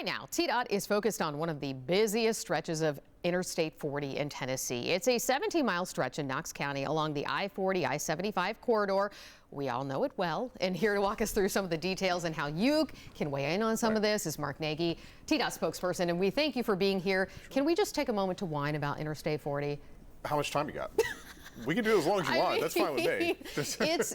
Right now, TDOT is focused on one of the busiest stretches of Interstate 40 in Tennessee. It's a 17-mile stretch in Knox County along the I-40, I-75 corridor. We all know it well. And here to walk us through some of the details and how you can weigh in on some of this is Mark Nagy, TDOT spokesperson. And we thank you for being here. Can we just take a moment to whine about Interstate 40? How much time you got? We can do it as long as you want. That's fine with me.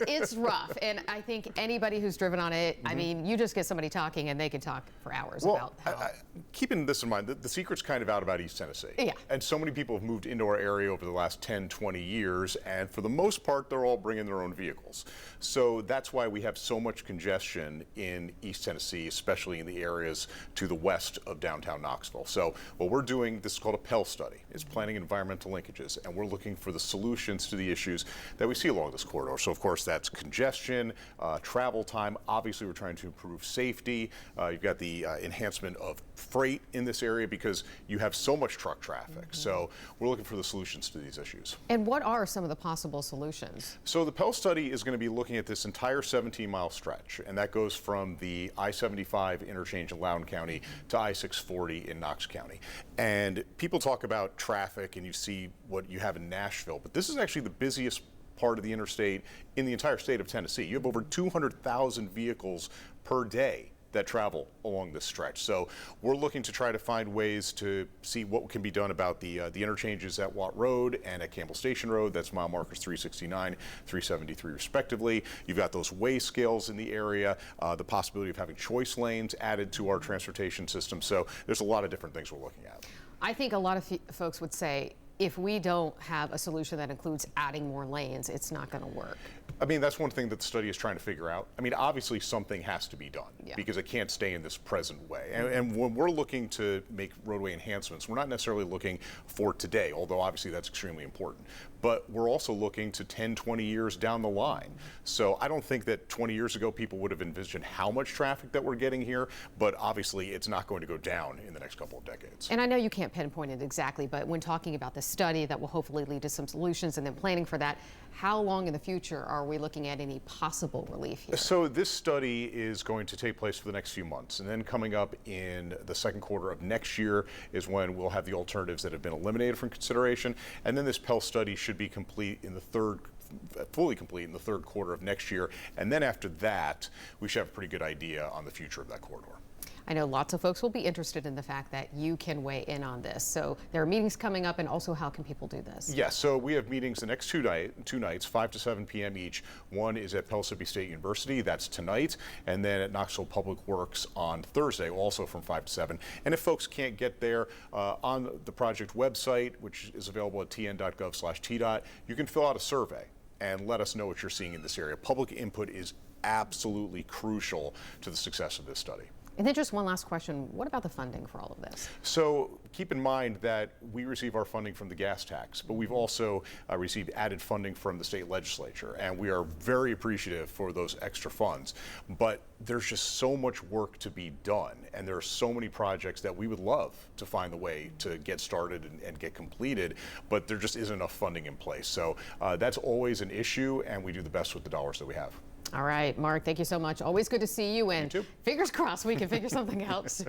It's rough, and I think anybody who's driven on it, I mean, you just get somebody talking and they can talk for hours about how. Keeping this in mind, the secret's kind of out about East Tennessee. Yeah. And so many people have moved into our area over the last 10, 20 years, and for the most part, they're all bringing their own vehicles. So that's why we have so much congestion in East Tennessee, especially in the areas to the west of downtown Knoxville. So what we're doing, this is called a Pell study. It's planning environmental linkages, and we're looking for the solutions to the issues that we see along this corridor. So of course that's congestion, travel time. Obviously we're trying to improve safety. You've got the enhancement of freight in this area because you have so much truck traffic. So we're looking for the solutions to these issues. And what are some of the possible solutions? So the Pell study is going to be looking at this entire 17-mile stretch, and that goes from the I-75 interchange in Loudoun County to I-640 in Knox County. And people talk about traffic and you see what you have in Nashville, but this is actually the busiest part of the interstate in the entire state of Tennessee. You have over 200,000 vehicles per day that travel along this stretch. So we're looking to try to find ways to see what can be done about the interchanges at Watt Road and at Campbell Station Road. That's mile markers 369, 373 respectively. You've got those weigh scales in the area, the possibility of having choice lanes added to our transportation system. So there's a lot of different things we're looking at. I think a lot of folks would say, if we don't have a solution that includes adding more lanes, it's not going to work. I mean, that's one thing that the study is trying to figure out. I mean, obviously something has to be done because it can't stay in this present way. And when we're looking to make roadway enhancements, we're not necessarily looking for today, although obviously that's extremely important. But we're also looking to 10, 20 years down the line. So I don't think that 20 years ago people would have envisioned how much traffic that we're getting here, but obviously it's not going to go down in the next couple of decades. And I know you can't pinpoint it exactly, but when talking about the study that will hopefully lead to some solutions and then planning for that, how long in the future are we looking at any possible relief here? So this study is going to take place for the next few months, and then coming up in the second quarter of next year is when we'll have the alternatives that have been eliminated from consideration, and then this Pell study should be complete in the fully complete in the third quarter of next year, and then after that we should have a pretty good idea on the future of that corridor. I know lots of folks will be interested in the fact that you can weigh in on this. So there are meetings coming up, and also how can people do this? Yes, so we have meetings the next two nights, 5 to 7 p.m. each. One is at Pellissippi State University, that's tonight, and then at Knoxville Public Works on Thursday, also from 5 to 7. And if folks can't get there, on the project website, which is available at tn.gov/TDOT, you can fill out a survey and let us know what you're seeing in this area. Public input is absolutely crucial to the success of this study. And then just one last question. What about the funding for all of this? So keep in mind that we receive our funding from the gas tax, but we've also received added funding from the state legislature, and we are very appreciative for those extra funds. But there's just so much work to be done, and there are so many projects that we would love to find the way to get started and get completed, but there just isn't enough funding in place. So that's always an issue, and we do the best with the dollars that we have. All right, Mark, thank you so much. Always good to see you, and fingers crossed we can figure something out soon.